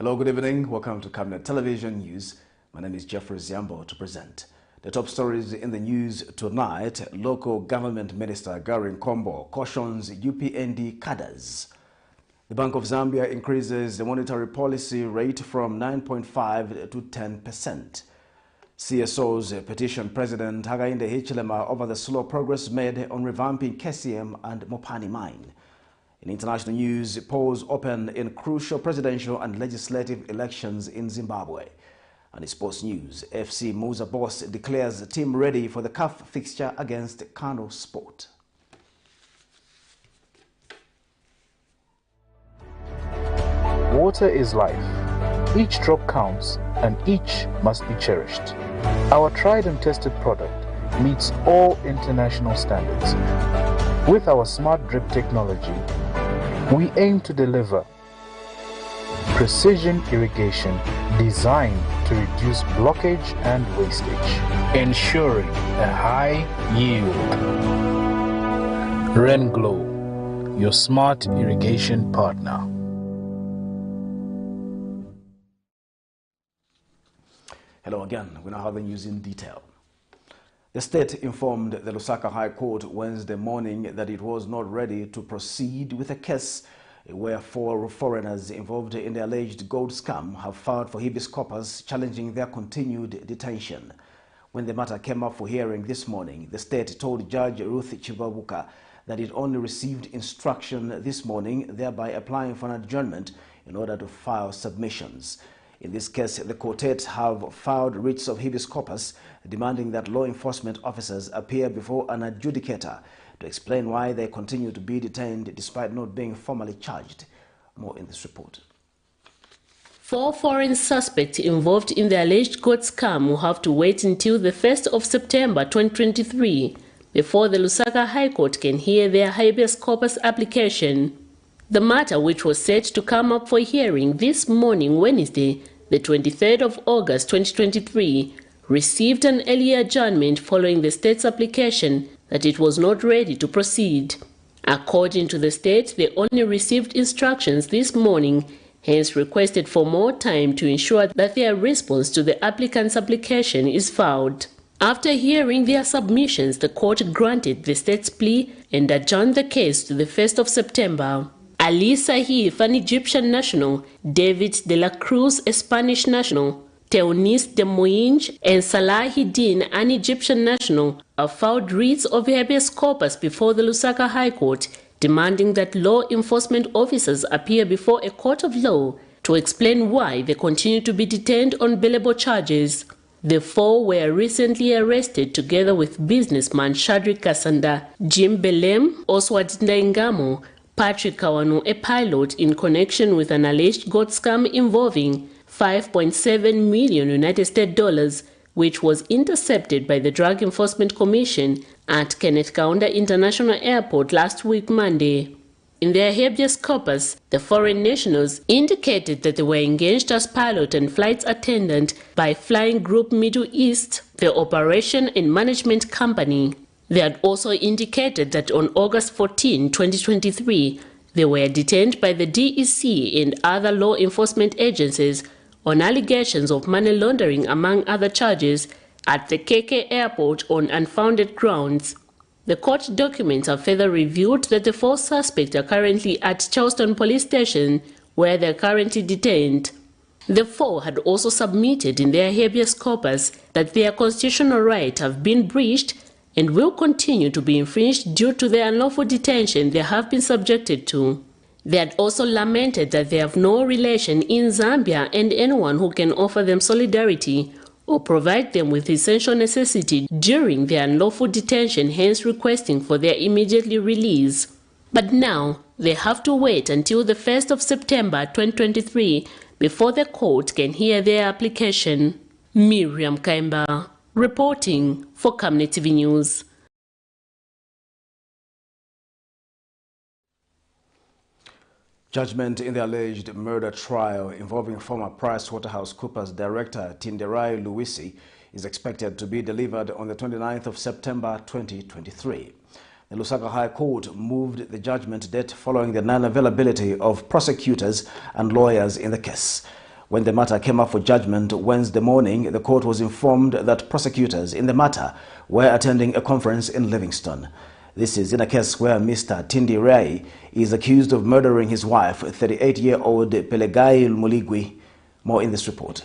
Hello, good evening. Welcome to Camnet Television News. My name is Jeffrey Ziambo to present the top stories in the news tonight. Local Government Minister GARRY cautions UPND CADRES. The Bank of Zambia increases the monetary policy rate from 9.5 to 10%. CSOS petition President HICHILEMA over the slow progress made on revamping KCM and MOPANI mine. In international news, polls open in crucial presidential and legislative elections in Zimbabwe. And in sports news, FC MUZA boss declares the team ready for the CAF fixture against CANO Sport. Water is life. Each drop counts and each must be cherished. Our tried and tested product meets all international standards. With our smart drip technology, we aim to deliver precision irrigation designed to reduce blockage and wastage, ensuring a high yield. RenGlow, your smart irrigation partner. Hello again. We now have the news in detail. The state informed the Lusaka High Court Wednesday morning that it was not ready to proceed with a case where 4 foreigners involved in the alleged gold scam have filed for habeas corpus challenging their continued detention. When the matter came up for hearing this morning, the state told Judge Ruth Chivabuka that it only received instruction this morning, thereby applying for an adjournment in order to file submissions. In this case, the quartet have filed writs of habeas corpus demanding that law enforcement officers appear before an adjudicator to explain why they continue to be detained despite not being formally charged. More in this report. 4 foreign suspects involved in the alleged gold scam will have to wait until the 1st of September 2023 before the Lusaka High Court can hear their habeas corpus application. The matter, which was set to come up for hearing this morning, Wednesday, the 23rd of August 2023, received an early adjournment following the state's application that it was not ready to proceed. According to the state, they only received instructions this morning, hence requested for more time to ensure that their response to the applicant's application is filed. After hearing their submissions, the court granted the state's plea and adjourned the case to the 1st of September. Ali Sahif, an Egyptian national, David de la Cruz, a Spanish national, Teonis de Moinge and Salahidin, an Egyptian national, have filed writs of habeas corpus before the Lusaka High Court, demanding that law enforcement officers appear before a court of law to explain why they continue to be detained on bailable charges. The 4 were recently arrested together with businessman Shadrack Kasanda, Jim Belem, Oswald Ndaingamo, Patrick Kawanu, a pilot, in connection with an alleged gold scam involving $5.7 million United States dollars, which was intercepted by the Drug Enforcement Commission at Kenneth Kaunda International Airport last week Monday. In their habeas corpus, the foreign nationals indicated that they were engaged as pilot and flight attendant by Flying Group Middle East, the operation and management company. They had also indicated that on August 14, 2023, they were detained by the DEC and other law enforcement agencies on allegations of money laundering, among other charges, at the KK airport on unfounded grounds. The court documents have further revealed that the 4 suspects are currently at Charleston Police Station, where they are currently detained. The 4 had also submitted in their habeas corpus that their constitutional rights have been breached and will continue to be infringed due to the unlawful detention they have been subjected to. They had also lamented that they have no relation in Zambia and anyone who can offer them solidarity or provide them with essential necessity during their unlawful detention, hence requesting for their immediately release. But now, they have to wait until the 1st of September 2023 before the court can hear their application. Miriam Kaimba, reporting for Camnet TV News. Judgment in the alleged murder trial involving former PricewaterhouseCoopers Director Tinderai Luisi is expected to be delivered on the 29th of September 2023. The Lusaka High Court moved the judgment date following the non-availability of prosecutors and lawyers in the case. When the matter came up for judgment Wednesday morning, the court was informed that prosecutors in the matter were attending a conference in Livingstone. This is in a case where Mr. Tindi Rai is accused of murdering his wife, 38-year-old Pelegai Muligwi. More in this report.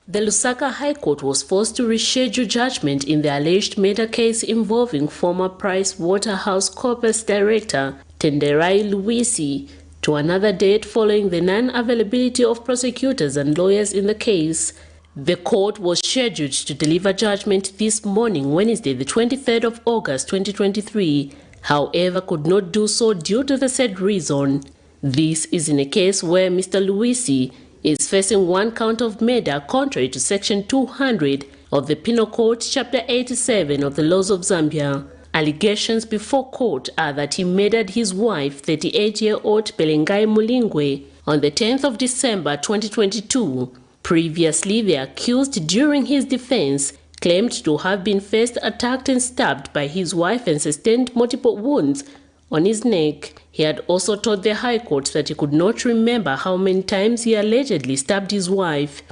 The Lusaka High Court was forced to reschedule judgment in the alleged murder case involving former PricewaterhouseCoopers director Tenderai Luisi to another date following the non-availability of prosecutors and lawyers in the case. The court was scheduled to deliver judgment this morning, Wednesday, the 23rd of August 2023, however could not do so due to the said reason. This is in a case where Mr. Luisi is facing one count of murder contrary to Section 200 of the Penal Code, Chapter 87 of the Laws of Zambia. Allegations before court are that he murdered his wife, 38-year-old Pelengai Mulingwe, on the 10th of December 2022. Previously, the accused, during his defense, claimed to have been first attacked and stabbed by his wife and sustained multiple wounds on his neck. He had also told the High Court that he could not remember how many times he allegedly stabbed his wife.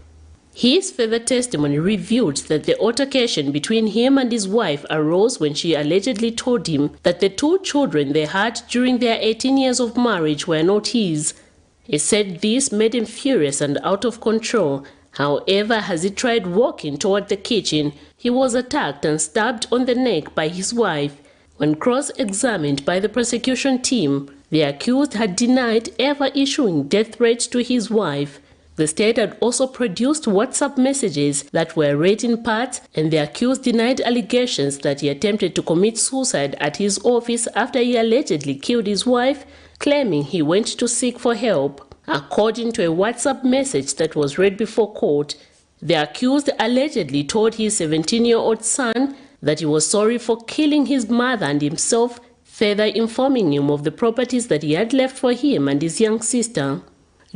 His further testimony revealed that the altercation between him and his wife arose when she allegedly told him that the two children they had during their 18 years of marriage were not his. He said this made him furious and out of control. However, as he tried walking toward the kitchen, he was attacked and stabbed on the neck by his wife. When cross-examined by the prosecution team, the accused had denied ever issuing death threats to his wife. The state had also produced WhatsApp messages that were read in part, and the accused denied allegations that he attempted to commit suicide at his office after he allegedly killed his wife, claiming he went to seek for help. According to a WhatsApp message that was read before court, the accused allegedly told his 17-year-old son that he was sorry for killing his mother and himself, further informing him of the properties that he had left for him and his young sister.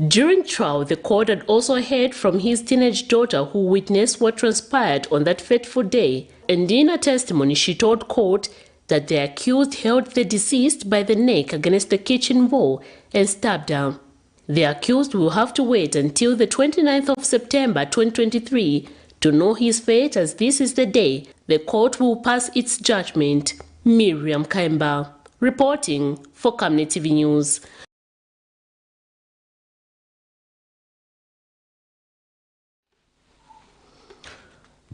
During trial, the court had also heard from his teenage daughter who witnessed what transpired on that fateful day, and in her testimony she told court that the accused held the deceased by the neck against the kitchen wall and stabbed her. The accused will have to wait until the 29th of September 2023 to know his fate, as this is the day the court will pass its judgment. Miriam Kaimba, reporting for Camnet TV News.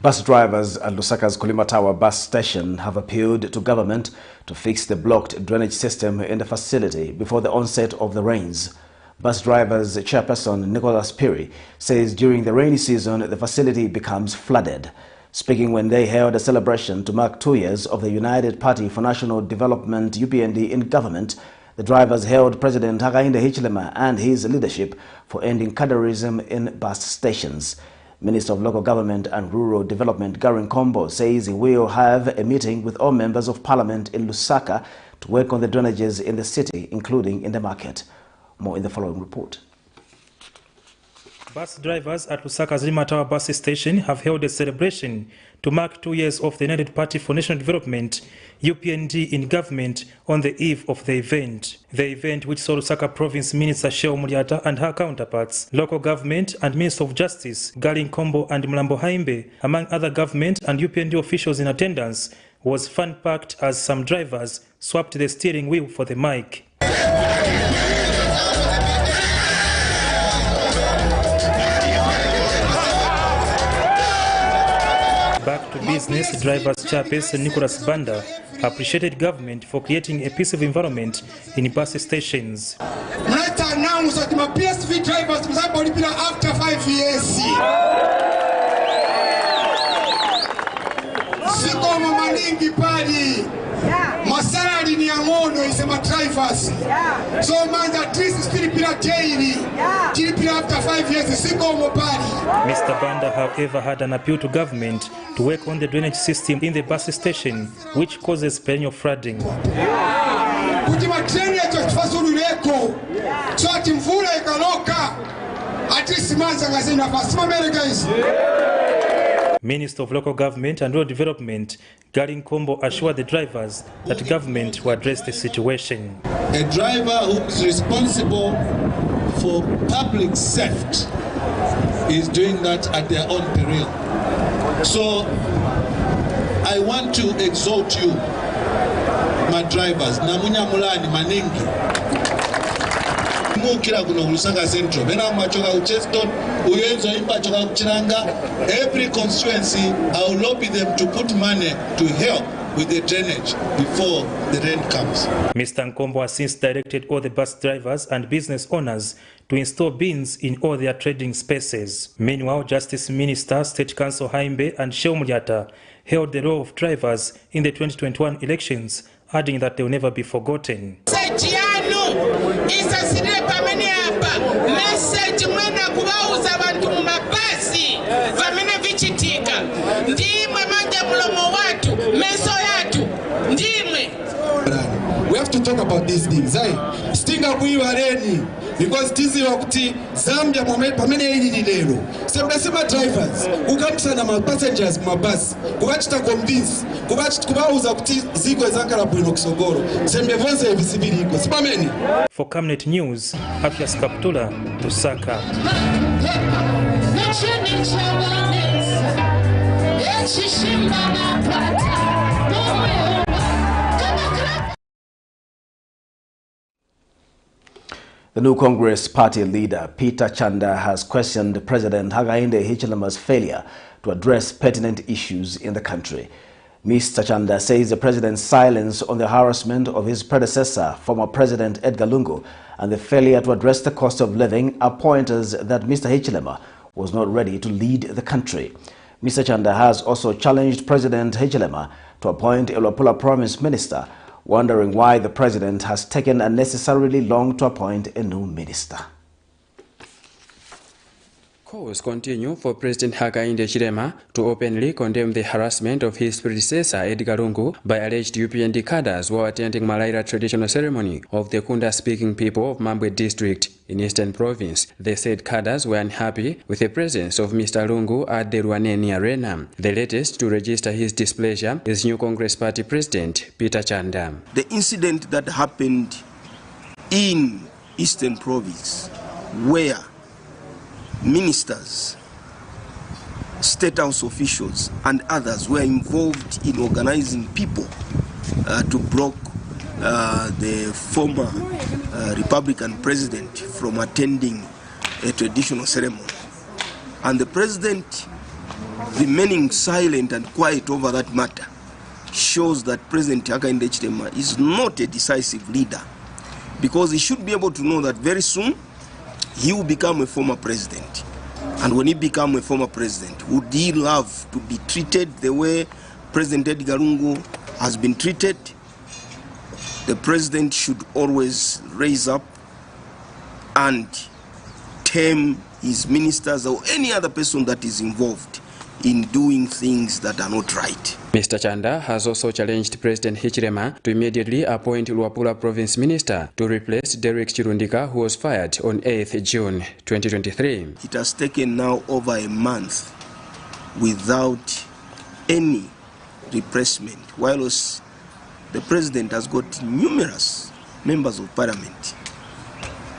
Bus drivers at Lusaka's Kulima Tower bus station have appealed to government to fix the blocked drainage system in the facility before the onset of the rains. Bus drivers chairperson Nicholas Piri says during the rainy season the facility becomes flooded. Speaking when they held a celebration to mark 2 years of the United Party for National Development UPND in government, the drivers hailed President HICHILEMA and his leadership for ending CADRES in bus stations. Minister of Local Government and Rural Development GARRY NKOMBO says he will have a meeting with all members of parliament in Lusaka to work on the drainages in the city, including in the market. More in the following report. Bus drivers at Lusaka's Kulima Tower bus station have held a celebration to mark 2 years of the United Party for National Development UPND in government on the eve of the event. The event, which saw Lusaka Province Minister Sheo Mulyata and her counterparts, local government and Minister of Justice GARRY NKOMBO and Mlambo Haimbe, among other government and UPND officials in attendance, was fun-packed as some drivers swapped the steering wheel for the mic. Back to business, drivers chairperson Nicholas Banda appreciated government for creating a peaceful environment in bus stations. Let's announce that my PSV drivers will after 5 years. Siko mamaningi pali. Masalari ni angono isema drivers. So man that this is Filipina daily. Filipina after 5 years siko mopani. Mr. Banda, however, had an appeal to government to work on the drainage system in the bus station, which causes perennial flooding. Minister of Local Government and Rural Development GARRY NKOMBO assured the drivers that government will address the situation. A driver who is responsible for public safety is doing that at their own peril. So I want to exhort you, my drivers, namunya mulani maningi mukira kuno Lusaka Central bena machoka ucheston uyenzo imba choka kuchiranga. Every constituency I will lobby them to put money to help with the drainage before the rain comes. Mr. NKOMBO has since directed all the bus drivers and business owners to install bins in all their trading spaces. Meanwhile, Justice Minister, State Council Haimbe and Sheumulyata held the role of drivers in the 2021 elections, adding that they will never be forgotten. We have to talk about these things. Stinga kuiwareni because tizi wakuti Zambia pamene ili lero. Sema drivers, ukamisa na passengers mabasi, kubachita convince, kubauza kuti ziko ezakala bwino kusogoro. Sembe vonse visibiri iko. Sipameni. For Camnet News, Afias Kaptula, Lusaka. The new Congress party leader, Peter Chanda, has questioned President Hakainde Hichilema's failure to address pertinent issues in the country. Mr. Chanda says the president's silence on the harassment of his predecessor, former President Edgar Lungu, and the failure to address the cost of living are pointers that Mr. Hichilema was not ready to lead the country. Mr. Chanda has also challenged President Hichilema to appoint a Luapula Province Minister, wondering why the president has taken unnecessarily long to appoint a new minister. Calls continue for President Hakainde Hichilema to openly condemn the harassment of his predecessor Edgar Lungu by alleged UPND cadres while attending Malaira traditional ceremony of the Kunda-speaking people of Mambwe district in Eastern Province. They said cadres were unhappy with the presence of Mr. Lungu at the Ruaneni Arena. The latest to register his displeasure is new Congress Party President Peter Chanda. The incident that happened in Eastern Province, where ministers, state house officials and others were involved in organizing people to block the former Republican president from attending a traditional ceremony. And the president remaining silent and quiet over that matter shows that President Hakainde Hichilema is not a decisive leader, because he should be able to know that very soon he will become a former president. And when he becomes a former president, would he love to be treated the way President Edgar Lungu has been treated? The president should always raise up and tame his ministers or any other person that is involved in doing things that are not right. Mr. Chanda has also challenged President Hichilema to immediately appoint Luapula Province Minister to replace Derek Chirundika, who was fired on 8th June 2023. It has taken now over a month without any replacement, whilst the president has got numerous members of parliament.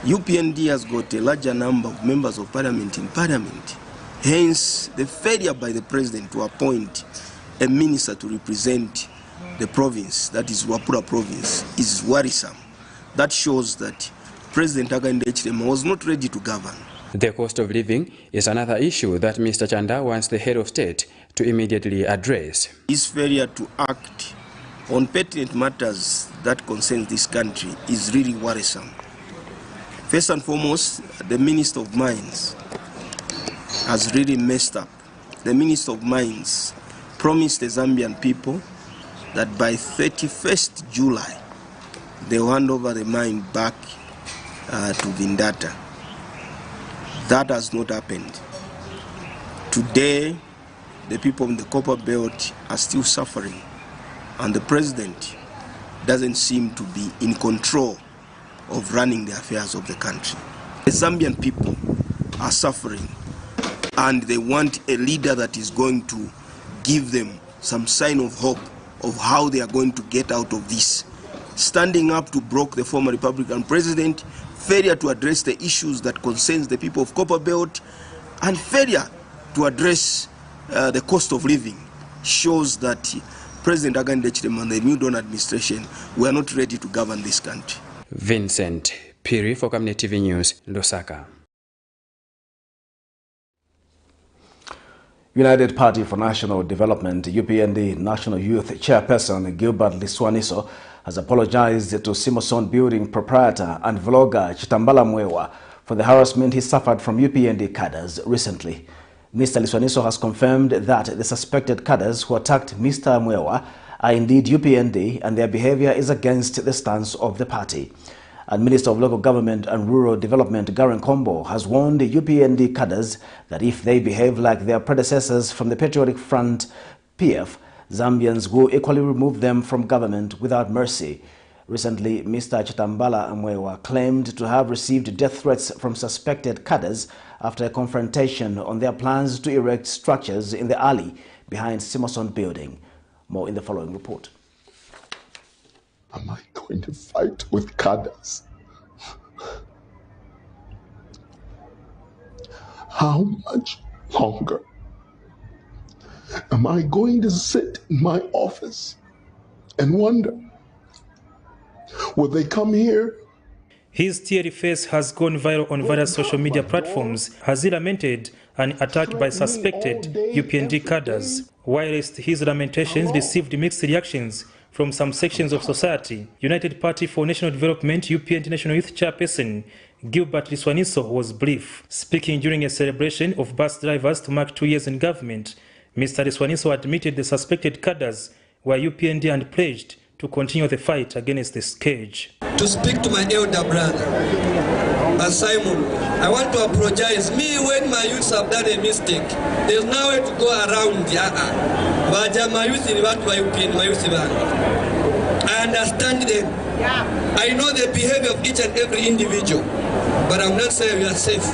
UPND has got a larger number of members of parliament in parliament. Hence, the failure by the president to appoint a minister to represent the province, that is Luapula Province, is worrisome. That shows that President Hakainde Hichilema was not ready to govern. The cost of living is another issue that Mr. Chanda wants the head of state to immediately address. His failure to act on pertinent matters that concern this country is really worrisome. First and foremost, the Minister of Mines has really messed up. The Minister of Mines promised the Zambian people that by 31st July they will hand over the mine back to Vindata. That has not happened. Today, the people in the Copper Belt are still suffering, and the president doesn't seem to be in control of running the affairs of the country. The Zambian people are suffering, and they want a leader that is going to give them some sign of hope of how they are going to get out of this standing up to block the former Republican president, failure to address the issues that concerns the people of Copperbelt, and failure to address the cost of living shows that President Hakainde Hichilema and the new Dawn administration were not ready to govern this country. Vincent Piri for Camnet TV News, Lusaka. United Party for National Development, UPND National Youth Chairperson Gilbert Liswaniso has apologized to Simmerson Building proprietor and vlogger Chitambala Mwewa for the harassment he suffered from UPND cadres recently. Mr. Liswaniso has confirmed that the suspected cadres who attacked Mr. Mwewa are indeed UPND and their behavior is against the stance of the party. And Minister of Local Government and Rural Development GARRY NKOMBO has warned the UPND cadres that if they behave like their predecessors from the Patriotic Front PF, Zambians will equally remove them from government without mercy. Recently, Mr. Chitambala Mwewa claimed to have received death threats from suspected cadres after a confrontation on their plans to erect structures in the alley behind Simmerson Building. More in the following report. Am I going to fight with cadres? How much longer am I going to sit in my office and wonder, will they come here? His teary face has gone viral on various social media platforms as he lamented an attack by suspected UPND cadres. Whilst his lamentations received mixed reactions from some sections of society, United Party for National Development UPND National Youth Chairperson Gilbert Liswaniso was brief. Speaking during a celebration of bus drivers to mark 2 years in government, Mr. Liswaniso admitted the suspected cadres were UPND and pledged to continue the fight against the scourge. To speak to my elder brother, Simon, I want to apologize. Me, when my youths have done a mistake, there's no way to go around. My youth, I understand them. I know the behavior of each and every individual, but I'm not saying we are safe.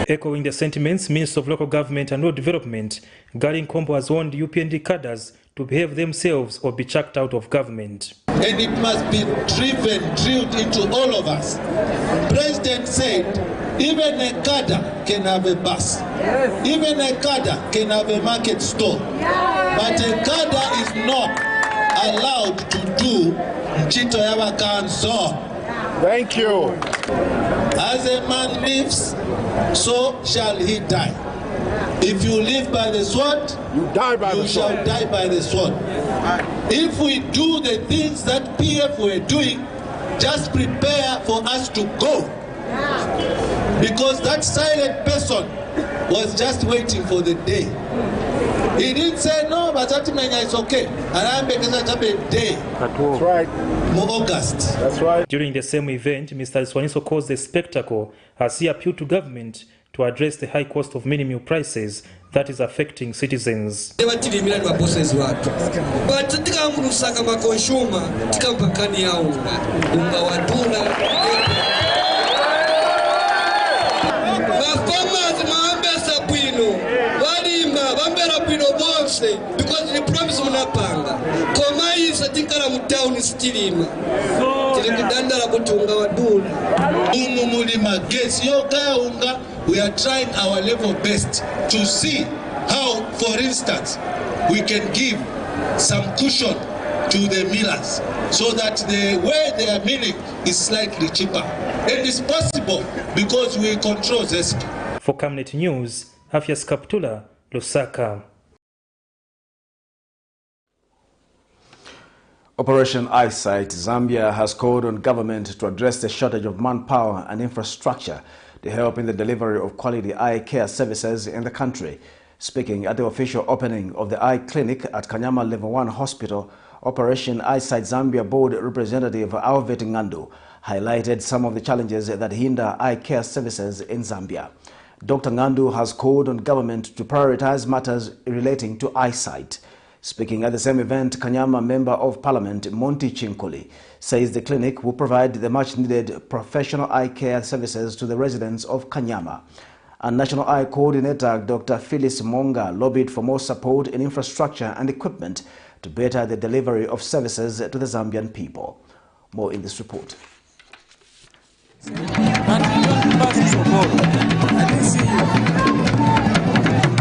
Echoing the sentiments, Minister of Local Government and Rural Development, GARRY NKOMBO has warned UPND cadres to behave themselves or be chucked out of government. And it must be drilled into all of us. President said, even a cadre can have a bus. Yes. Even a cadre can have a market store. Yes. But a cadre is not allowed to do Mchito Yawa Council. Thank you. As a man lives, so shall he die. If you live by the sword, you shall die by the sword. If we do the things that PF were doing, just prepare for us to go. Because that silent person was just waiting for the day. He didn't say, no, but it's okay. That's right. August. That's right. During the same event, Mr. Liswaniso caused a spectacle as he appealed to government to address the high cost of mini meal prices that is affecting citizens. Because the promise munapanga koma isa tinkala mutauni sitilima tilikudandala kutunga wadula umumulima gesi yoga unga. We are trying our level best to see how, for instance, we can give some cushion to the millers so that the way they are milling is slightly cheaper. And it's possible because we control ZESP. For Camnet News, Afias Kaptula, Lusaka. Operation Eyesight Zambia has called on government to address the shortage of manpower and infrastructure to help in the delivery of quality eye care services in the country. Speaking at the official opening of the eye clinic at Kanyama Level 1 Hospital, Operation Eyesight Zambia Board Representative Alvet Ngandu highlighted some of the challenges that hinder eye care services in Zambia. Dr. Ngandu has called on government to prioritize matters relating to eyesight. Speaking at the same event, Kanyama Member of Parliament Monty Chinkoli says the clinic will provide the much-needed professional eye care services to the residents of Kanyama. And National Eye Coordinator Dr. Phyllis Monga lobbied for more support in infrastructure and equipment to better the delivery of services to the Zambian people. More in this report.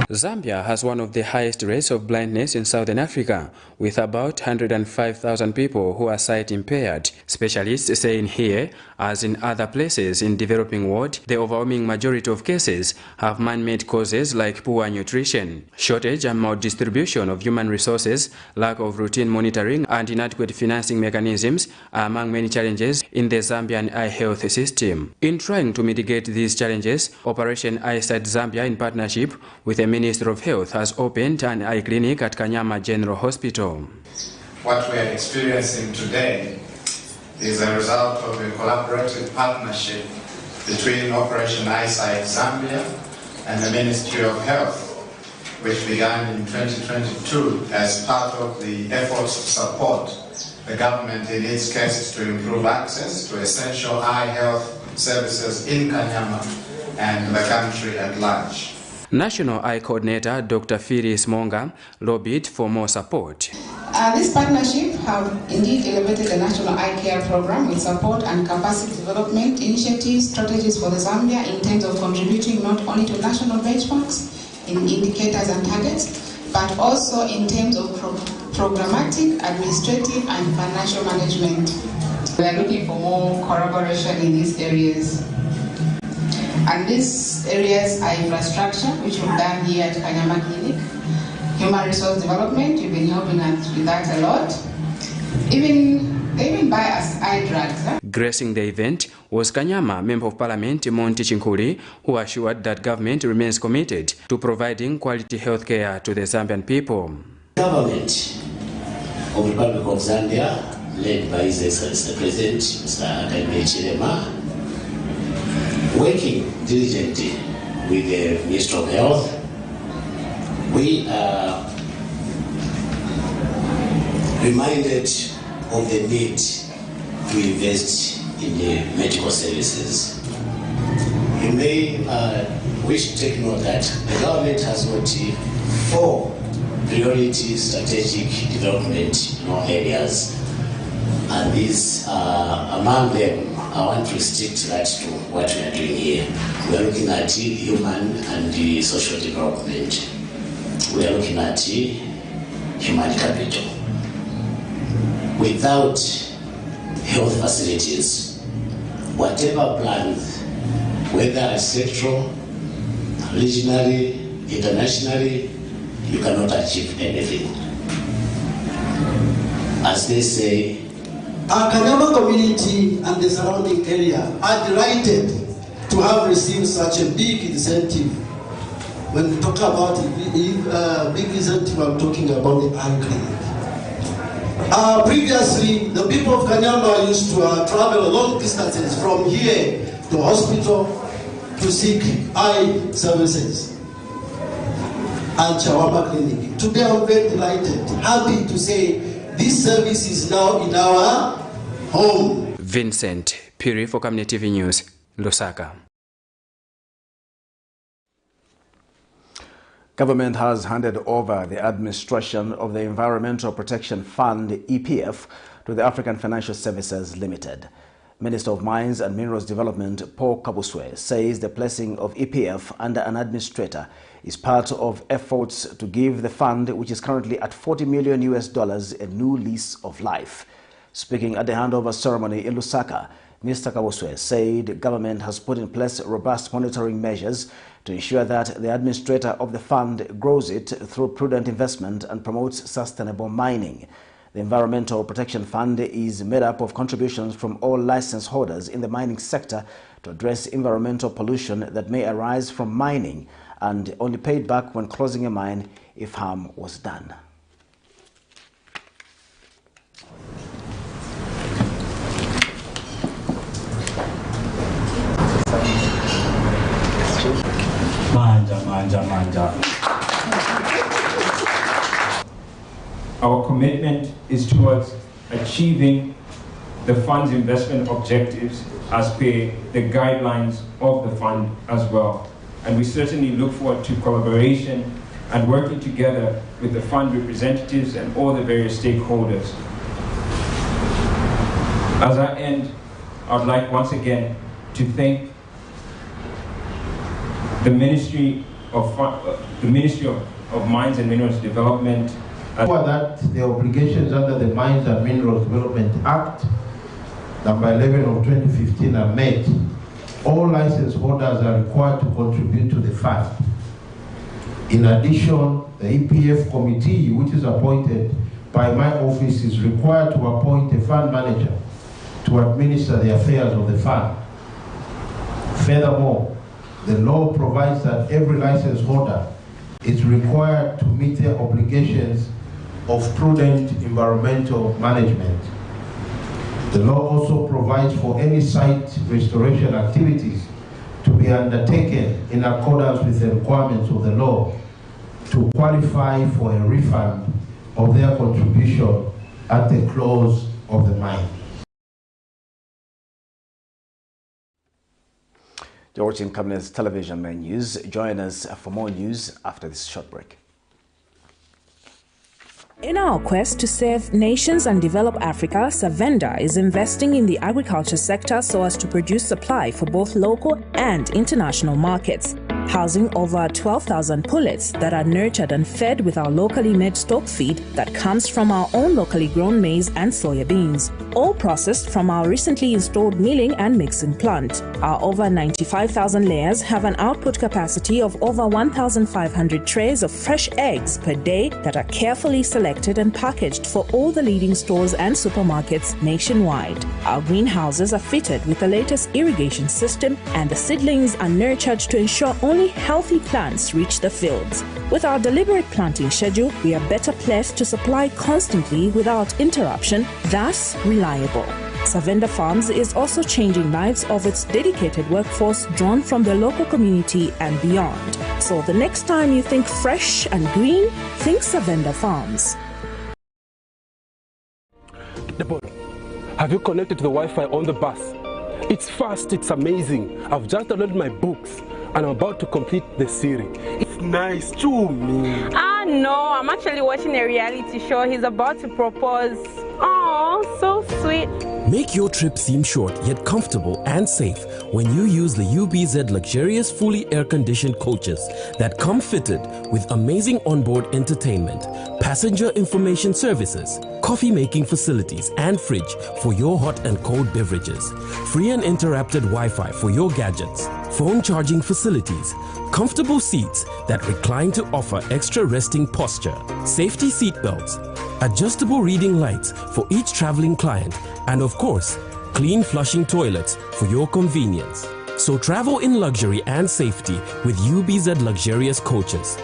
Zambia has one of the highest rates of blindness in Southern Africa, with about 105,000 people who are sight impaired. Specialists saying here, as in other places in developing world, the overwhelming majority of cases have man-made causes like poor nutrition, shortage and maldistribution of human resources, lack of routine monitoring and inadequate financing mechanisms are among many challenges in the Zambian eye health system. In trying to mitigate these challenges, Operation Eyesight Zambia, in partnership with the Minister of Health, has opened an eye clinic at Kanyama General Hospital. What we are experiencing today is a result of a collaborative partnership between Operation Eyesight Zambia and the Ministry of Health, which began in 2022 as part of the efforts to support the government in its quest to improve access to essential eye health services in Kanyama and the country at large. National Eye Coordinator Dr. Phyllis Monga lobbied for more support. This partnership have indeed elevated the National Eye Care Program with support and capacity development initiatives, strategies for the Zambia in terms of contributing not only to national benchmarks in indicators and targets, but also in terms of programmatic, administrative and financial management. We are looking for more collaboration in these areas. And these areas are infrastructure, which we've done here at Kanyama Clinic, human resource development, you've been helping us with that a lot. They even buy us eye drugs. Gracing the event was Kanyama Member of Parliament Monty Chinkuli, who assured that government remains committed to providing quality health care to the Zambian people. Government of the Republic of Zambia, led by His Excellency the President, Mr. HICHILEMA, working diligently with the Ministry of Health, we are reminded of the need to invest in the medical services. You may wish to take note that the government has got 4 priority strategic development areas, and these among them, I want to restrict that to what we are doing here. We are looking at human and social development. We are looking at human capital. Without health facilities, whatever plans, whether sectoral, regionally, internationally, you cannot achieve anything. As they say, our Kanyama community and the surrounding area are delighted to have received such a big incentive. When we talk about big incentive, I'm talking about the eye clinic. Previously, the people of Kanyama used to travel long distances from here to hospital to seek eye services at Chawama Clinic. Today, I'm very delighted, happy to say this service is now in our home. Vincent Piri for Camnet TV News, Lusaka. Government has handed over the administration of the Environmental Protection Fund, EPF, to the African Financial Services Limited. Minister of Mines and Minerals Development, Paul Kabuswe, says the placing of EPF under an administrator is part of efforts to give the fund, which is currently at $40 million a new lease of life. Speaking at the handover ceremony in Lusaka, Mr. Kabuswe said government has put in place robust monitoring measures to ensure that the administrator of the fund grows it through prudent investment and promotes sustainable mining. The Environmental Protection Fund is made up of contributions from all license holders in the mining sector to address environmental pollution that may arise from mining, and only paid back when closing a mine if harm was done. Our commitment is towards achieving the fund's investment objectives as per the guidelines of the fund as well. And we certainly look forward to collaboration and working together with the fund representatives and all the various stakeholders. As I end, I'd like once again to thank the Ministry of Mines and Minerals Development. For that, the obligations under the Mines and Minerals Development Act, number 11 of 2015, are met. All license holders are required to contribute to the fund. In addition, the EPF committee, which is appointed by my office, is required to appoint a fund manager to administer the affairs of the fund. Furthermore, the law provides that every license holder is required to meet their obligations of prudent environmental management. The law also provides for any site restoration activities to be undertaken in accordance with the requirements of the law to qualify for a refund of their contribution at the close of the mine. You're watching Camnet's television menus. Join us for more news after this short break. In our quest to serve nations and develop Africa, Savenda is investing in the agriculture sector so as to produce supply for both local and international markets, housing over 12,000 pullets that are nurtured and fed with our locally made stock feed that comes from our own locally grown maize and soya beans, all processed from our recently installed milling and mixing plant. Our over 95,000 layers have an output capacity of over 1,500 trays of fresh eggs per day that are carefully selected and packaged for all the leading stores and supermarkets nationwide. Our greenhouses are fitted with the latest irrigation system, and the seedlings are nurtured to ensure only healthy plants reach the fields. With our deliberate planting schedule, we are better placed to supply constantly without interruption, thus reliable. Savenda Farms is also changing lives of its dedicated workforce drawn from the local community and beyond. So the next time you think fresh and green, think Savenda Farms. Deborah, have you connected to the Wi-Fi on the bus? It's fast, it's amazing. I've just downloaded my books and I'm about to complete the series. It's nice, too, me. No, I'm actually watching a reality show. He's about to propose. Oh, so sweet. Make your trip seem short yet comfortable and safe when you use the UBZ luxurious fully air-conditioned coaches that come fitted with amazing onboard entertainment, passenger information services, coffee-making facilities and fridge for your hot and cold beverages, free and interrupted Wi-Fi for your gadgets, phone charging facilities, comfortable seats that recline to offer extra resting posture, safety seat belts, adjustable reading lights for each traveling client, and of course, clean flushing toilets for your convenience. So travel in luxury and safety with UBZ luxurious coaches.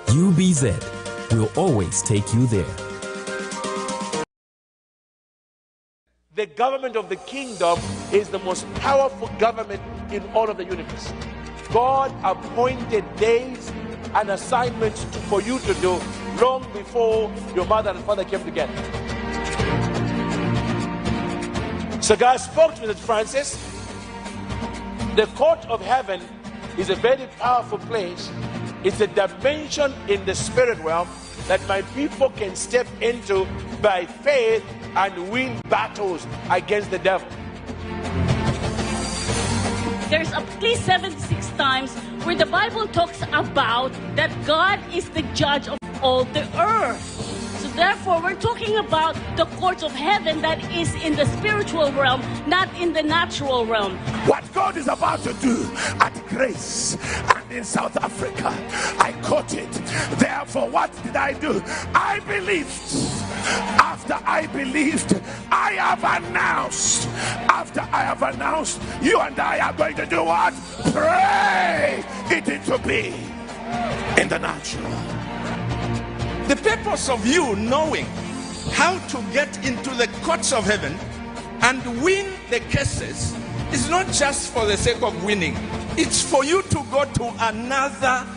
UBZ will always take you there. The government of the kingdom is the most powerful government in all of the universe. God appointed days and assignments for you to do long before your mother and father came together. So God spoke to Mr. Francis. The court of heaven is a very powerful place. It's a dimension in the spirit realm that my people can step into by faith and win battles against the devil. There's at least 76 times where the Bible talks about that God is the judge of all the earth. So therefore, we're talking about the courts of heaven that is in the spiritual realm, not in the natural realm. What God is about to do at Grace and in South Africa, I caught it. Therefore, what did I do? I believed. After I believed, I have announced. After I have announced, you and I are going to do what? Pray it into being in the natural. The purpose of you knowing how to get into the courts of heaven and win the cases is not just for the sake of winning. It's for you to go to another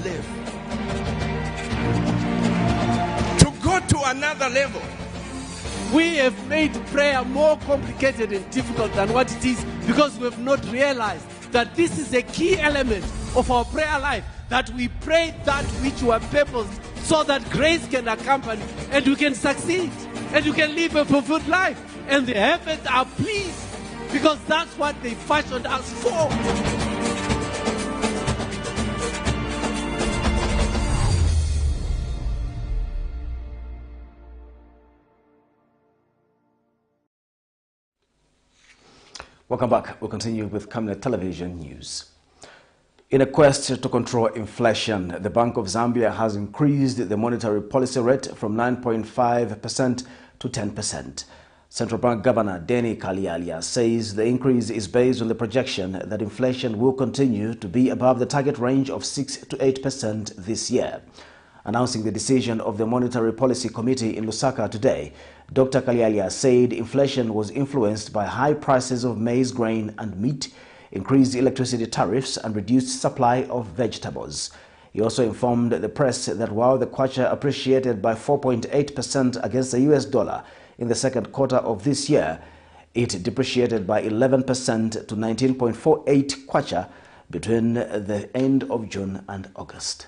level. To go to another level. We have made prayer more complicated and difficult than what it is because we have not realized that this is a key element of our prayer life, that we pray that which were purposed so that grace can accompany and we can succeed and you can live a fulfilled life. and the heavens are pleased because that's what they fashioned us for. Welcome back. We'll continue with Camnet Television News. In a quest to control inflation, the Bank of Zambia has increased the monetary policy rate from 9.5% to 10%. Central Bank Governor Denny Kalialia says the increase is based on the projection that inflation will continue to be above the target range of 6 to 8% this year. Announcing the decision of the Monetary Policy Committee in Lusaka today, Dr. Kalialia said inflation was influenced by high prices of maize grain and meat, increased electricity tariffs and reduced supply of vegetables. He also informed the press that while the kwacha appreciated by 4.8% against the US dollar in the second quarter of this year, it depreciated by 11% to 19.48 kwacha between the end of June and August.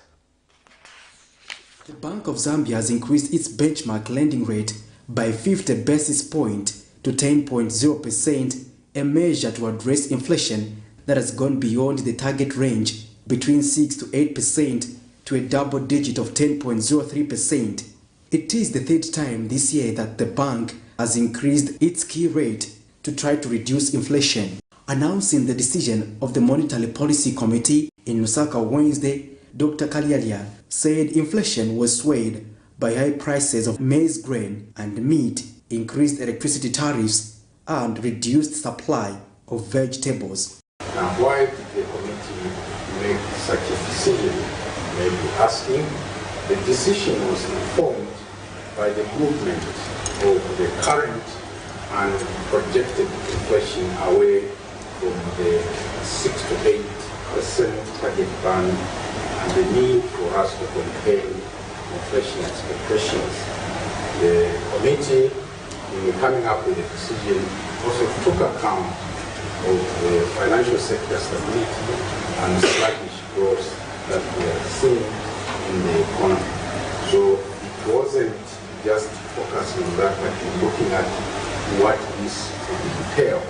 The Bank of Zambia has increased its benchmark lending rate by 50 basis points to 10.0%, a measure to address inflation that has gone beyond the target range between 6 to 8% to a double digit of 10.03%. It is the third time this year that the bank has increased its key rate to try to reduce inflation. Announcing the decision of the Monetary Policy Committee in Lusaka Wednesday, Dr. Kalialia said inflation was swayed by high prices of maize grain and meat, increased electricity tariffs, and reduced supply of vegetables. Now, why did the committee make such a decision? Maybe asking. The decision was informed by the movement of the current and projected inflation away from the 6 to 8% target band and the need for us to contain inflation expectations. The committee, in coming up with a decision, also took account of the financial sector stability and sluggish growth that we are seeing in the economy. So it wasn't just focusing on that, but looking at what this would entail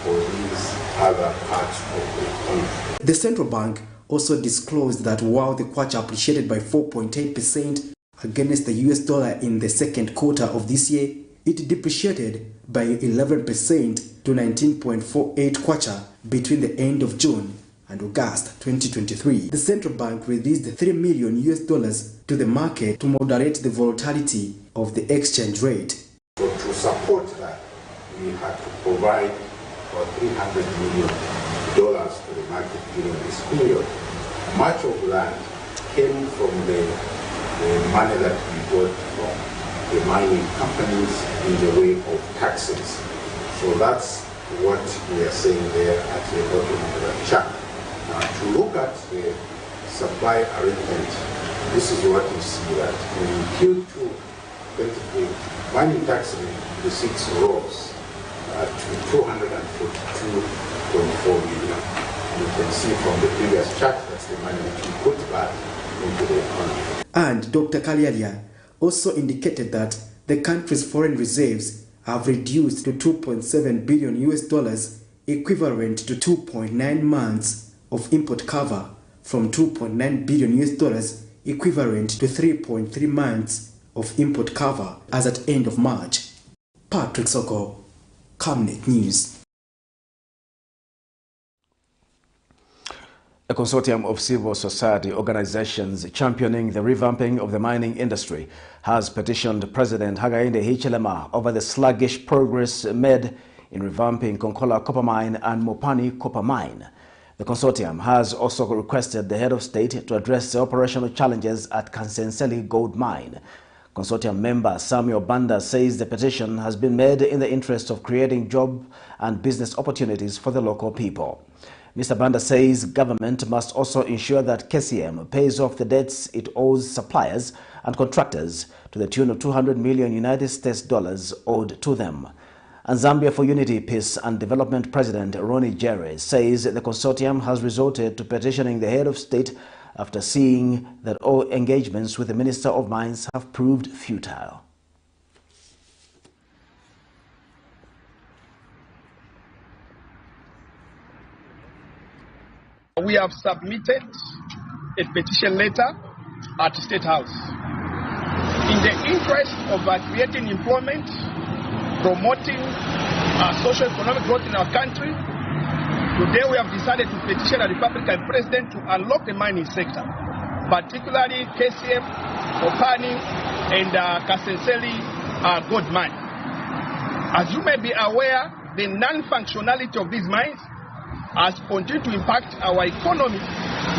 for these other parts of the economy. The central bank also disclosed that while the kwacha appreciated by 4.8% against the US dollar in the second quarter of this year, it depreciated by 11% to 19.48 kwacha between the end of June and August 2023. The central bank released $3 million to the market to moderate the volatility of the exchange rate. So to support that, we had to provide about $300 million to the market during this period. Much of that came from the money that we got from the mining companies in the way of taxes. So that's what we are saying there at the bottom of the chart. Now, to look at the supply arrangement, this is what you see that in Q2, the mining tax receipts rose to 242.4 million. You can see from the previous chart that's the money which we put back into the economy. And Dr. Kalialia also indicated that the country's foreign reserves have reduced to $2.7 billion, equivalent to 2.9 months of import cover, from $2.9 billion, equivalent to 3.3 months of import cover as at end of March. Patrick Soko, Camnet News. A consortium of civil society organizations championing the revamping of the mining industry has petitioned President Hakainde Hichilema over the sluggish progress made in revamping Konkola copper mine and MOPANI copper mine. The consortium has also requested the head of state to address the operational challenges at Kansenseli gold mine. Consortium member Samuel Banda says the petition has been made in the interest of creating job and business opportunities for the local people. Mr. Banda says government must also ensure that KCM pays off the debts it owes suppliers and contractors to the tune of $200 million owed to them. And Zambia for Unity, Peace and Development President Ronnie Jerry says the consortium has resorted to petitioning the head of state after seeing that all engagements with the Minister of Mines have proved futile. We have submitted a petition letter at State House. In the interest of creating employment, promoting socio-economic growth in our country, today we have decided to petition the Republican President to unlock the mining sector, particularly KCM, MOPANI, and Kasenseli gold mine. As you may be aware, the non-functionality of these mines has continued to impact our economy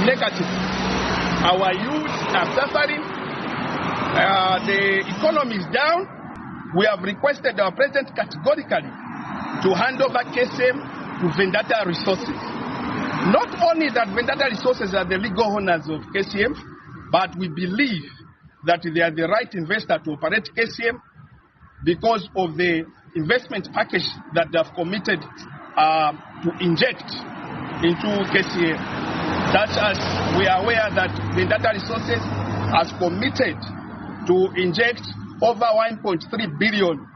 negatively. Our youth are suffering. The economy is down. We have requested our president categorically to hand over KSM to Vendetta Resources. Not only that Vendetta Resources are the legal owners of KCM, but we believe that they are the right investor to operate KCM because of the investment package that they have committed to inject into KCM. Such as we are aware that Vendetta Resources has committed to inject over 1.3 billion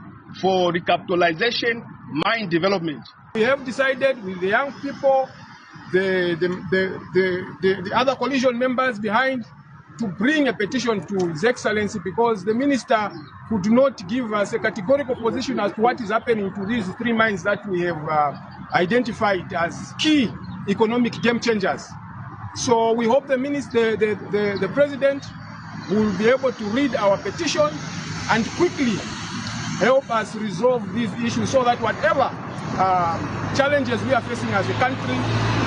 for recapitalization, mine development. We have decided with the young people, the other coalition members behind, to bring a petition to His Excellency because the minister could not give us a categorical position as to what is happening to these three mines that we have identified as key economic game changers. So we hope the minister, the president will be able to read our petition and quickly help us resolve these issues so that whatever challenges we are facing as a country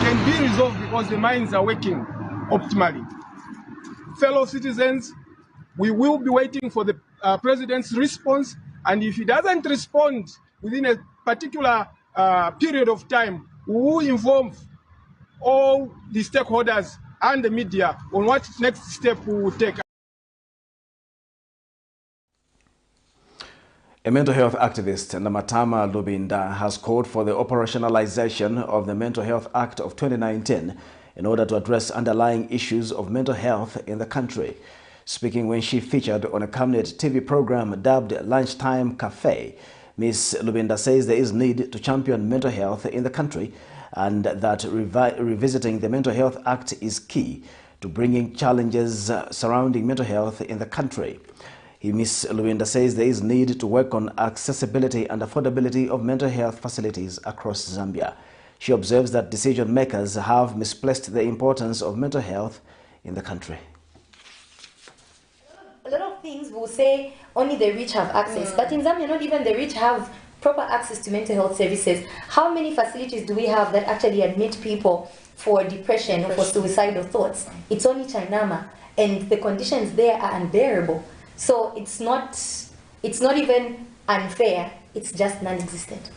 can be resolved because the mines are working optimally. Fellow citizens, we will be waiting for the president's response, and if he doesn't respond within a particular period of time, we will inform all the stakeholders and the media on what next step we will take. A mental health activist, Namatama Lubinda, has called for the operationalization of the Mental Health Act of 2019 in order to address underlying issues of mental health in the country. Speaking when she featured on a Camnet TV program dubbed Lunchtime Cafe, Ms. Lubinda says there is need to champion mental health in the country and that revisiting the Mental Health Act is key to bringing challenges surrounding mental health in the country. Ms. Lubinda says there is need to work on accessibility and affordability of mental health facilities across Zambia. She observes that decision makers have misplaced the importance of mental health in the country. A lot of things will say only the rich have access, but in Zambia, not even the rich have proper access to mental health services. How many facilities do we have that actually admit people for depression or for suicidal thoughts? It's only Chainama, and the conditions there are unbearable. So it's not even unfair, it's just non-existent.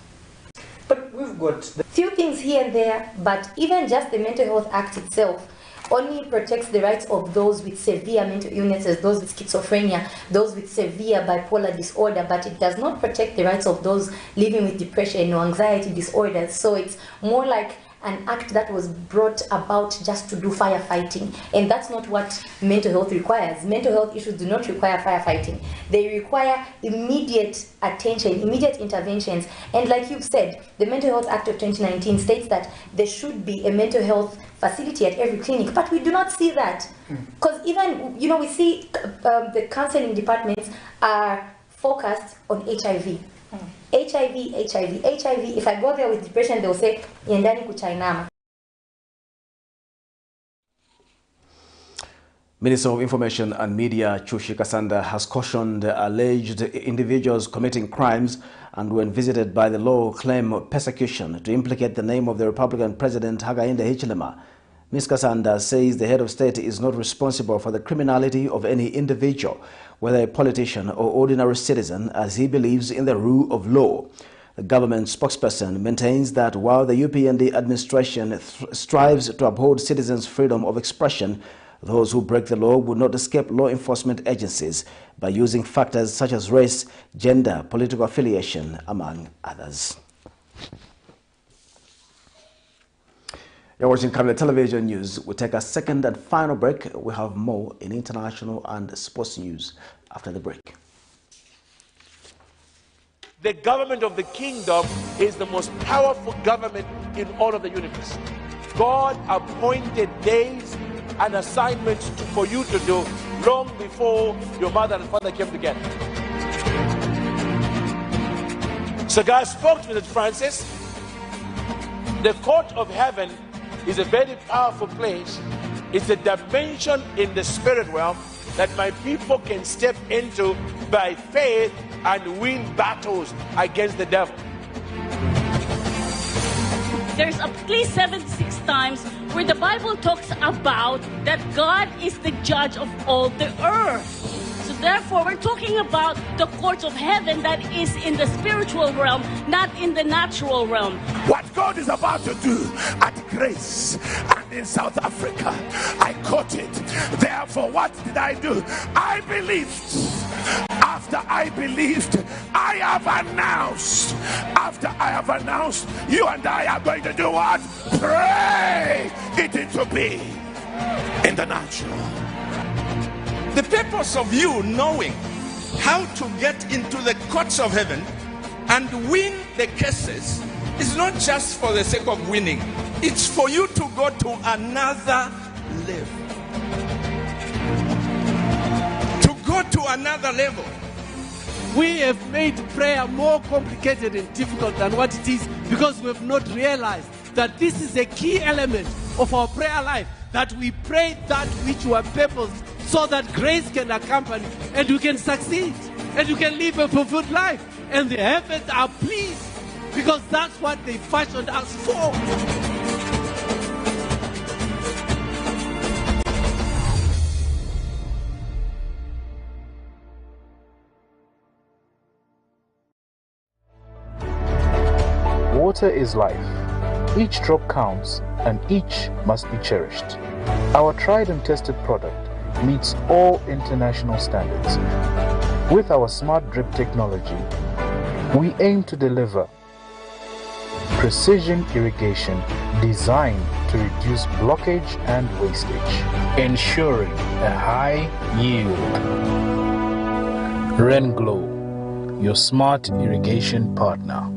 But we've got few things here and there, but even just the Mental Health Act itself only protects the rights of those with severe mental illnesses, those with schizophrenia, those with severe bipolar disorder, but it does not protect the rights of those living with depression or anxiety disorders. So it's more like an act that was brought about just to do firefighting, and that's not what mental health requires. Mental health issues do not require firefighting. They require immediate attention, immediate interventions, and like you've said, the Mental Health Act of 2019 states that there should be a mental health facility at every clinic, but we do not see that. Because even, we see the counseling departments are focused on HIV. HIV. If I go there with depression, they'll say, Yendani kuchainama. Minister of Information and Media Chushi Kasanda has cautioned alleged individuals committing crimes and when visited by the law claim persecution to implicate the name of the Republican President Hakainde Hichilema. Ms. Kasanda says the head of state is not responsible for the criminality of any individual, whether a politician or ordinary citizen, as he believes in the rule of law. The government spokesperson maintains that while the UPND administration strives to uphold citizens' freedom of expression, those who break the law would not escape law enforcement agencies by using factors such as race, gender, political affiliation, among others. You're watching Camnet Television News. We'll take a second and final break. We have more in international and sports news after the break. The government of the kingdom is the most powerful government in all of the universe. God appointed days and assignments for you to do long before your mother and father came together. So God spoke to St. Francis. The court of heaven is a very powerful place. It's a dimension in the spirit realm that my people can step into by faith and win battles against the devil. There's at least 76 times where the Bible talks about that God is the judge of all the earth. So therefore, we're talking about the courts of heaven that is in the spiritual realm, not in the natural realm. What God is about to do at Grace and in South Africa, I caught it. Therefore, what did I do? I believed. After I believed, I have announced. After I have announced, you and I are going to do what? Pray it into being in the natural. The purpose of you knowing how to get into the courts of heaven and win the cases is not just for the sake of winning. It's for you to go to another level. To go to another level. We have made prayer more complicated and difficult than what it is because we have not realized that this is a key element of our prayer life, that we pray that which were purposed so that grace can accompany and you can succeed and you can live a fulfilled life. And the heavens are pleased because that's what they fashioned us for. Water is life. Each drop counts and each must be cherished. Our tried and tested product meets all international standards. With our smart drip technology, we aim to deliver precision irrigation designed to reduce blockage and wastage, ensuring a high yield. RenGlow, your smart irrigation partner.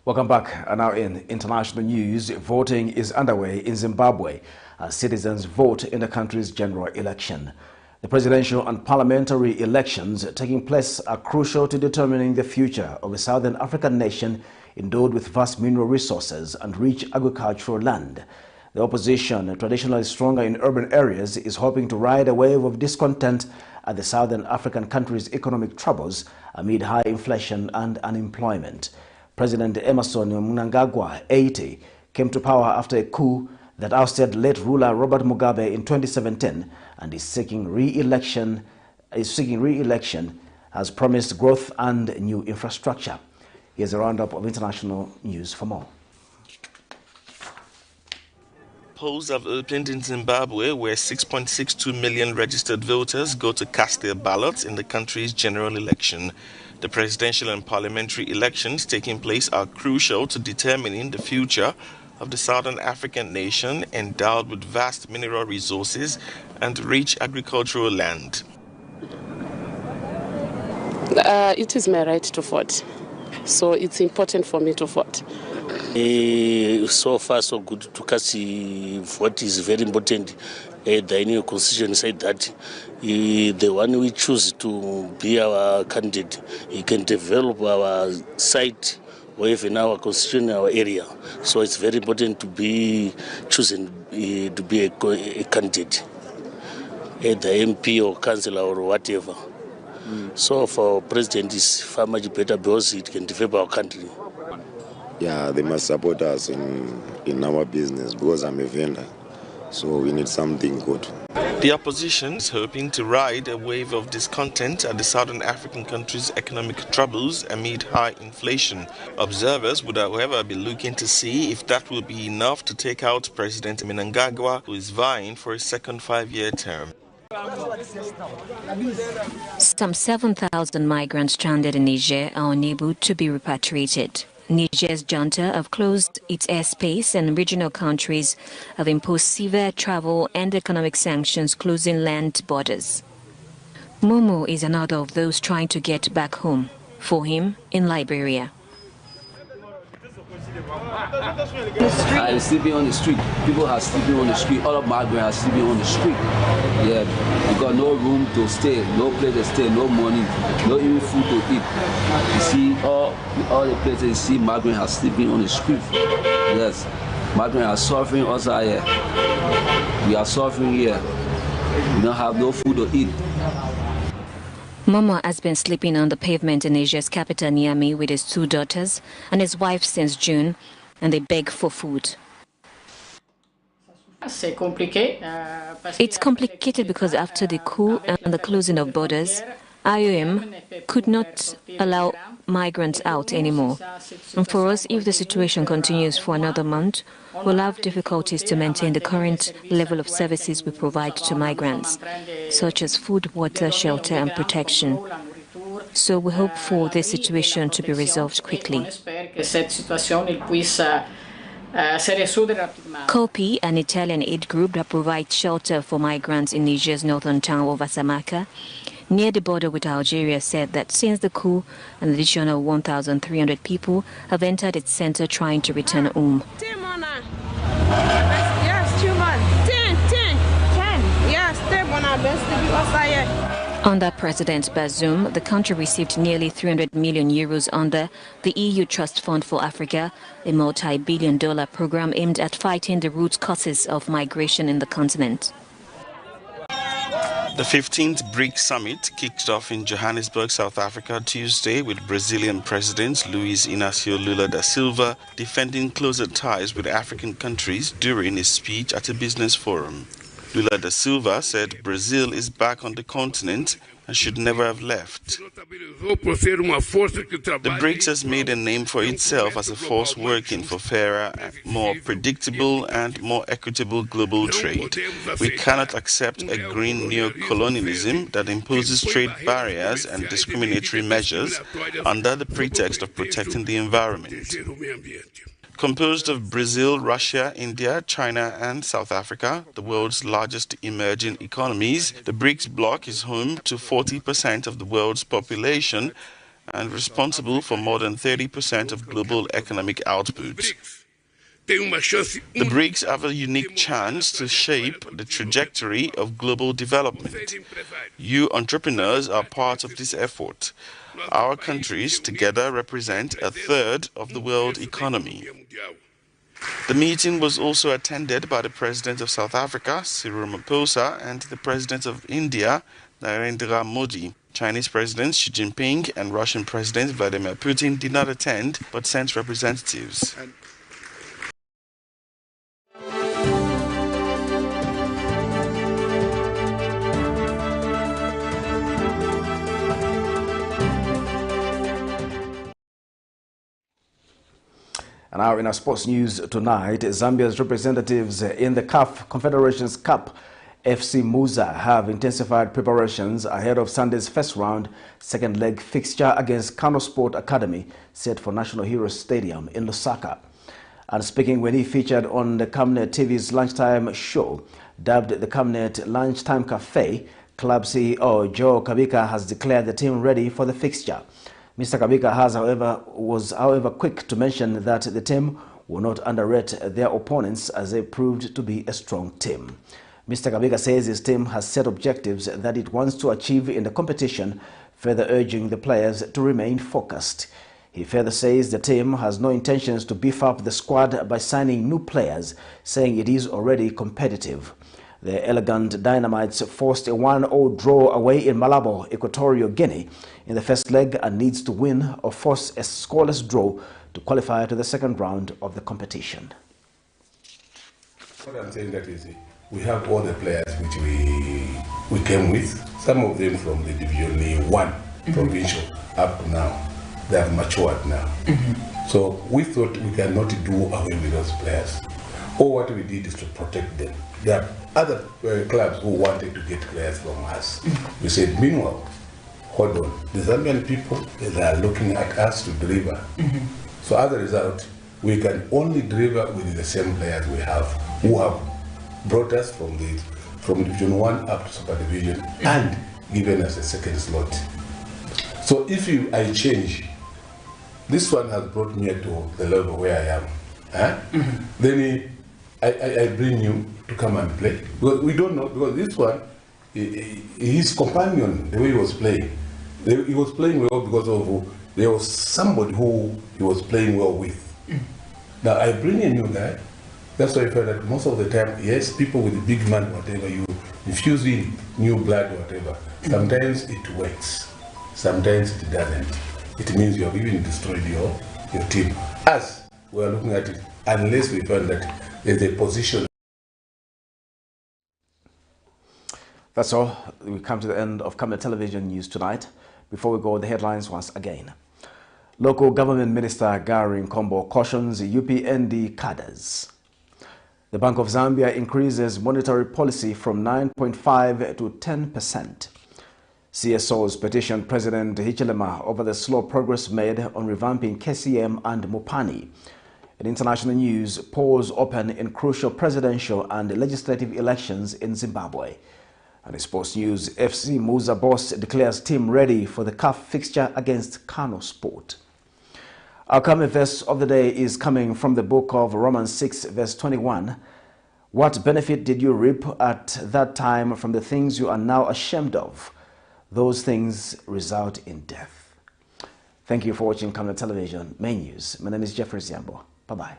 Welcome back. And now in international news, voting is underway in Zimbabwe as citizens vote in the country's general election. The presidential and parliamentary elections taking place are crucial to determining the future of a southern African nation endowed with vast mineral resources and rich agricultural land. The opposition, traditionally stronger in urban areas, is hoping to ride a wave of discontent at the southern African country's economic troubles amid high inflation and unemployment. President Emmerson Mnangagwa, 80, came to power after a coup that ousted late ruler Robert Mugabe in 2017 and is seeking re-election, has promised growth and new infrastructure. Here's a roundup of international news for more. Polls have opened in Zimbabwe, where 6.62 million registered voters go to cast their ballots in the country's general election. The presidential and parliamentary elections taking place are crucial to determining the future of the southern African nation endowed with vast mineral resources and rich agricultural land. It is my right to vote, so it's important for me to vote. So far, so good to cast vote is very important. The new constitution said that the one we choose to be our candidate, he can develop our site or even our constitution, our area. So it's very important to be chosen to be a candidate, the MP or councillor or whatever. So for president is far much better because it can develop our country. Yeah, they must support us in our business because I'm a vendor. So we need something good. The opposition is hoping to ride a wave of discontent at the southern African country's economic troubles amid high inflation. Observers would, however, be looking to see if that will be enough to take out President Mnangagwa, who is vying for a second 5-year term. Some 7,000 migrants stranded in Niger are unable to be repatriated. Niger's junta have closed its airspace and regional countries have imposed severe travel and economic sanctions, closing land borders. Momo is another of those trying to get back home. for him in Liberia. I'm sleeping on the street. People are sleeping on the street. All of migrants are sleeping on the street. Yeah, we got no room to stay, no place to stay, no money, no even food to eat. You see, all the places you see, migrants are sleeping on the street. Yes, migrants are suffering also here. We are suffering here. We don't have no food to eat. Momo has been sleeping on the pavement in Nigeria's capital, Niamey, with his 2 daughters and his wife since June, and they beg for food. It's complicated because after the coup and the closing of borders, IOM could not allow migrants out anymore. And for us, if the situation continues for another month, we'll have difficulties to maintain the current level of services we provide to migrants, such as food, water, shelter and protection. So we hope for this situation to be resolved quickly. COPI, an Italian aid group that provides shelter for migrants in Niger's northern town of Asamaka, near the border with Algeria, said that since the coup, an additional 1,300 people have entered its center trying to return home. Under President Bazoum, the country received nearly 300 million euros under the EU Trust Fund for Africa, a multi-billion-dollar program aimed at fighting the root causes of migration in the continent. The 15th BRICS Summit kicked off in Johannesburg, South Africa, Tuesday with Brazilian President Luiz Inácio Lula da Silva defending closer ties with African countries during a speech at a business forum. Lula da Silva said Brazil is back on the continent and should never have left. The BRICS has made a name for itself as a force working for fairer, more predictable and more equitable global trade. We cannot accept a green neo-colonialism that imposes trade barriers and discriminatory measures under the pretext of protecting the environment. Composed of Brazil, Russia, India, China and South Africa, the world's largest emerging economies, the BRICS bloc is home to 40% of the world's population and responsible for more than 30% of global economic output. The BRICS have a unique chance to shape the trajectory of global development. You entrepreneurs are part of this effort. Our countries together represent a third of the world economy. The meeting was also attended by the President of South Africa, Cyril Ramaphosa, and the President of India, Narendra Modi. Chinese President Xi Jinping and Russian President Vladimir Putin did not attend but sent representatives. And now in our sports news tonight, Zambia's representatives in the CAF Confederations Cup FC MUZA have intensified preparations ahead of Sunday's first round, second leg fixture against CANO Sport Academy set for National Heroes Stadium in Lusaka. And speaking when he featured on the Camnet TV's lunchtime show, dubbed the Camnet Lunchtime Cafe, club CEO Joe Kabika has declared the team ready for the fixture. Mr. Kabika was however quick to mention that the team will not underrate their opponents as they proved to be a strong team. Mr. Kabika says his team has set objectives that it wants to achieve in the competition, further urging the players to remain focused. He further says the team has no intentions to beef up the squad by signing new players, saying it is already competitive. The Elegant Dynamites forced a 1-0 draw away in Malabo, Equatorial Guinea in the first leg and needs to win or force a scoreless draw to qualify to the second round of the competition. What I'm saying that is we have all the players which we came with, some of them from the Division 1 provincial up to now. They have matured now. So we thought we cannot do away with those players. All what we did is to protect them. There are other clubs who wanted to get players from us. We said, meanwhile, hold on. The Zambian people, they are looking at us to deliver. So as a result, we can only deliver with the same players we have, who have brought us from Division 1 up to Super Division and given us a second slot. So if I change, this one has brought me to the level where I am. Then I bring you to come and play. Because we don't know, because this one, his companion, the way he was playing, he was playing well because of there was somebody who he was playing well with. Now I bring a new guy. That's why I feel that most of the time, yes, people with big money, whatever, you infuse in new blood, whatever. Sometimes it works. Sometimes it doesn't. It means you have even destroyed your team. As we are looking at it, unless we find that there's a position. That's all. We come to the end of Camnet Television News tonight. Before we go, the headlines once again. Local Government Minister GARRY NKOMBO cautions UPND CADRES. The Bank of Zambia increases monetary policy from 9.5 to 10%. CSOS petitioned President HICHILEMA over the slow progress made on revamping KCM and MOPANI. In international news, polls open in crucial presidential and legislative elections in Zimbabwe. And in sports news, FC MUZA boss declares team ready for the CAF fixture against CANO Sport. Our Camnet verse of the day is coming from the book of Romans 6 verse 21. What benefit did you reap at that time from the things you are now ashamed of? Those things result in death. Thank you for watching Camnet Television Main News. My name is Jeffrey Ziambo. Bye-bye.